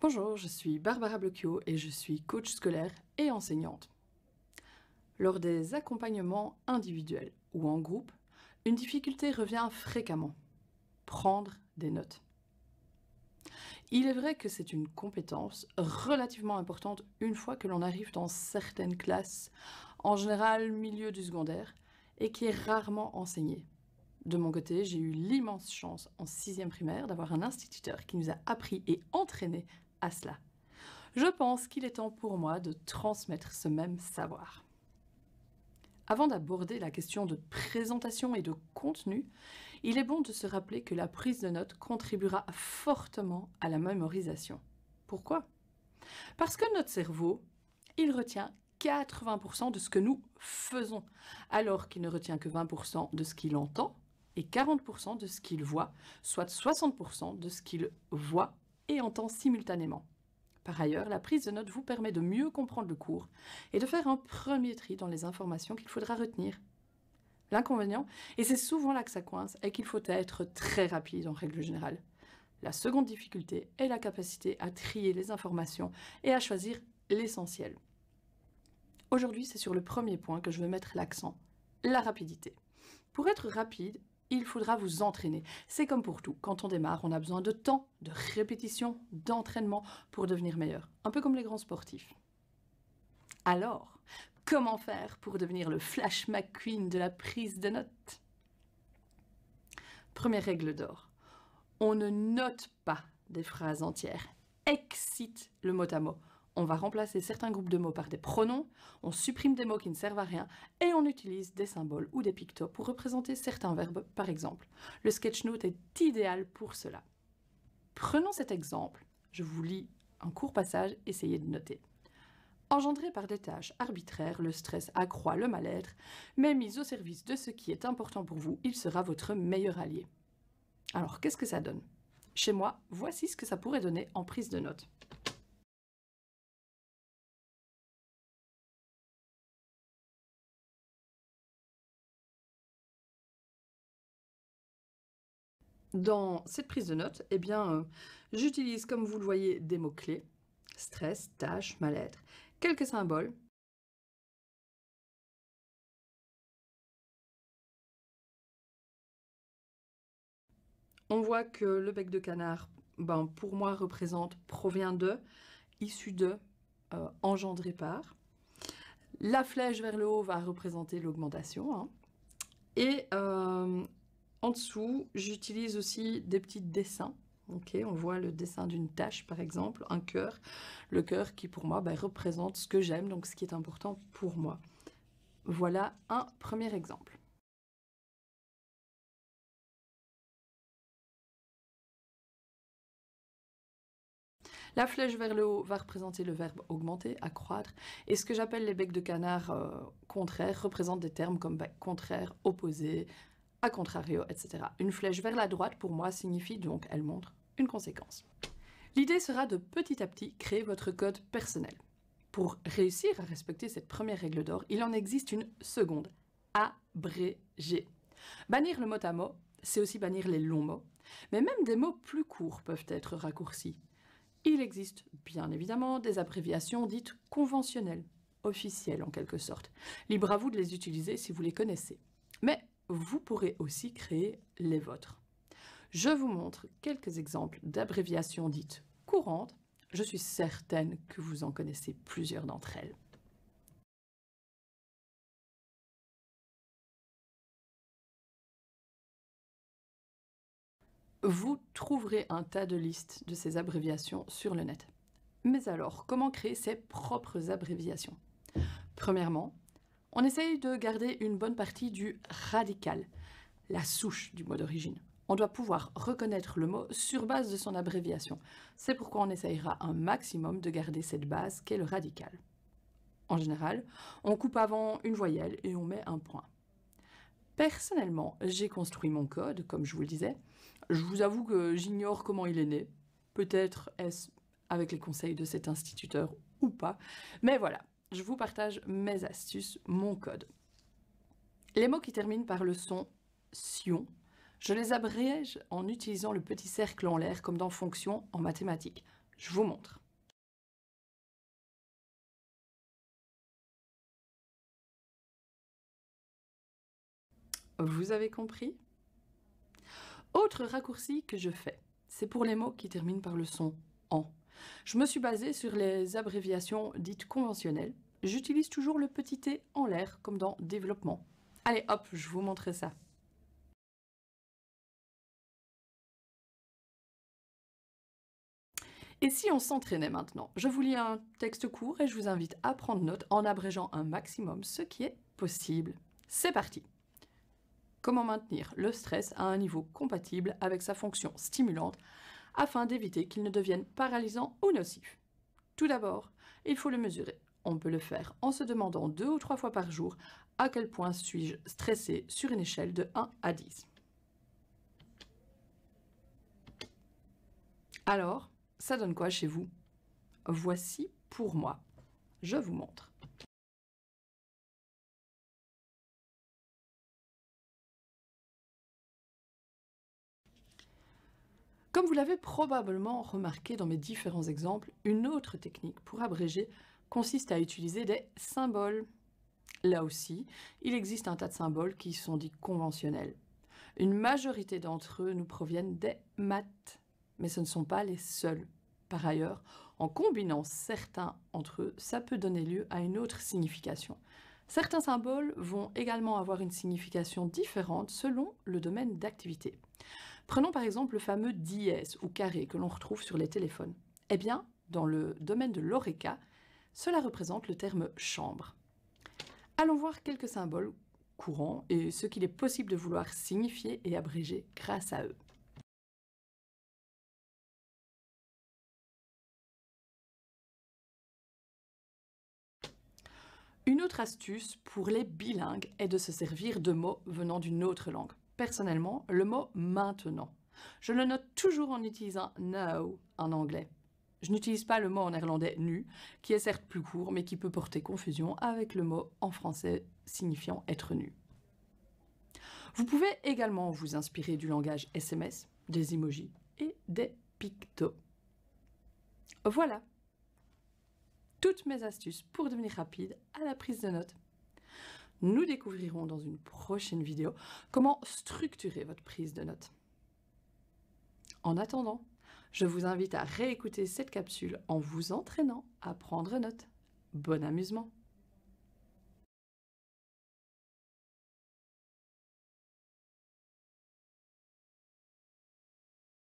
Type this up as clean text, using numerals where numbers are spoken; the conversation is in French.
Bonjour, je suis Barbara Blocchio et je suis coach scolaire et enseignante. Lors des accompagnements individuels ou en groupe, une difficulté revient fréquemment: prendre des notes. Il est vrai que c'est une compétence relativement importante une fois que l'on arrive dans certaines classes, en général milieu du secondaire, et qui est rarement enseignée. De mon côté, j'ai eu l'immense chance en 6e primaire d'avoir un instituteur qui nous a appris et entraîné à cela. Je pense qu'il est temps pour moi de transmettre ce même savoir. Avant d'aborder la question de présentation et de contenu, il est bon de se rappeler que la prise de notes contribuera fortement à la mémorisation. Pourquoi? Parce que notre cerveau, il retient 80% de ce que nous faisons, alors qu'il ne retient que 20% de ce qu'il entend et 40% de ce qu'il voit, soit 60% de ce qu'il voit et entend simultanément. Par ailleurs, la prise de notes vous permet de mieux comprendre le cours et de faire un premier tri dans les informations qu'il faudra retenir. L'inconvénient, et c'est souvent là que ça coince, est qu'il faut être très rapide en règle générale. La seconde difficulté est la capacité à trier les informations et à choisir l'essentiel. Aujourd'hui, c'est sur le premier point que je veux mettre l'accent: la rapidité. Pour être rapide, il faudra vous entraîner. C'est comme pour tout. Quand on démarre, on a besoin de temps, de répétition, d'entraînement pour devenir meilleur. Un peu comme les grands sportifs. Alors, comment faire pour devenir le Flash McQueen de la prise de notes? Première règle d'or: on ne note pas des phrases entières. Excite le mot à mot. On va remplacer certains groupes de mots par des pronoms, on supprime des mots qui ne servent à rien et on utilise des symboles ou des pictos pour représenter certains verbes, par exemple. Le sketchnote est idéal pour cela. Prenons cet exemple. Je vous lis un court passage, essayez de noter. Engendré par des tâches arbitraires, le stress accroît le mal-être, mais mis au service de ce qui est important pour vous, il sera votre meilleur allié. Alors, qu'est-ce que ça donne? Chez moi, voici ce que ça pourrait donner en prise de notes. Dans cette prise de notes, j'utilise, comme vous le voyez, des mots-clés: stress, tâche, mal-être, quelques symboles. On voit que le bec de canard, pour moi, provient de, issu de, engendré par. La flèche vers le haut va représenter l'augmentation, hein. Et en dessous, j'utilise aussi des petits dessins. Okay, on voit le dessin d'une tâche, par exemple, un cœur. Le cœur qui, pour moi, représente ce que j'aime, donc ce qui est important pour moi. Voilà un premier exemple. La flèche vers le haut va représenter le verbe augmenter, accroître, et ce que j'appelle les becs de canard contraires représentent des termes comme contraire, opposé, a contrario, etc. Une flèche vers la droite, pour moi, signifie donc, elle montre une conséquence. L'idée sera de petit à petit créer votre code personnel. Pour réussir à respecter cette première règle d'or, il en existe une seconde: abréger. Bannir le mot à mot, c'est aussi bannir les longs mots, mais même des mots plus courts peuvent être raccourcis. Il existe bien évidemment des abréviations dites conventionnelles, officielles en quelque sorte. Libre à vous de les utiliser si vous les connaissez. Mais vous pourrez aussi créer les vôtres. Je vous montre quelques exemples d'abréviations dites courantes. Je suis certaine que vous en connaissez plusieurs d'entre elles. Vous trouverez un tas de listes de ces abréviations sur le net. Mais alors, comment créer ses propres abréviations? Premièrement, on essaye de garder une bonne partie du radical, la souche du mot d'origine. On doit pouvoir reconnaître le mot sur base de son abréviation. C'est pourquoi on essayera un maximum de garder cette base qu'est le radical. En général, on coupe avant une voyelle et on met un point. Personnellement, j'ai construit mon code, comme je vous le disais. Je vous avoue que j'ignore comment il est né. Peut-être est-ce avec les conseils de cet instituteur ou pas. Mais voilà, je vous partage mes astuces, mon code. Les mots qui terminent par le son sion, je les abrège en utilisant le petit cercle en l'air comme dans fonction en mathématiques. Je vous montre. Vous avez compris? Autre raccourci que je fais, c'est pour les mots qui terminent par le son en. Je me suis basée sur les abréviations dites conventionnelles. J'utilise toujours le petit t en l'air, comme dans développement. Allez, hop, je vous montre ça. Et si on s'entraînait maintenant? Je vous lis un texte court et je vous invite à prendre note en abrégeant un maximum ce qui est possible. C'est parti! Comment maintenir le stress à un niveau compatible avec sa fonction stimulante afin d'éviter qu'il ne devienne paralysant ou nocif? Tout d'abord, il faut le mesurer. On peut le faire en se demandant 2 ou 3 fois par jour à quel point suis-je stressé sur une échelle de 1 à 10. Alors, ça donne quoi chez vous? Voici pour moi. Je vous montre. Comme vous l'avez probablement remarqué dans mes différents exemples, une autre technique pour abréger consiste à utiliser des symboles. Là aussi, il existe un tas de symboles qui sont dits conventionnels. Une majorité d'entre eux nous proviennent des maths, mais ce ne sont pas les seuls. Par ailleurs, en combinant certains entre eux, ça peut donner lieu à une autre signification. Certains symboles vont également avoir une signification différente selon le domaine d'activité. Prenons par exemple le fameux dièse ou carré que l'on retrouve sur les téléphones. Eh bien, dans le domaine de l'oreca, cela représente le terme chambre. Allons voir quelques symboles courants et ce qu'il est possible de vouloir signifier et abréger grâce à eux. Une autre astuce pour les bilingues est de se servir de mots venant d'une autre langue. Personnellement, le mot maintenant. Je le note toujours en utilisant now en anglais. Je n'utilise pas le mot en néerlandais nu, qui est certes plus court, mais qui peut porter confusion avec le mot en français signifiant être nu. Vous pouvez également vous inspirer du langage SMS, des emojis et des pictos. Voilà, toutes mes astuces pour devenir rapide à la prise de notes. Nous découvrirons dans une prochaine vidéo comment structurer votre prise de notes. En attendant, je vous invite à réécouter cette capsule en vous entraînant à prendre note. Bon amusement!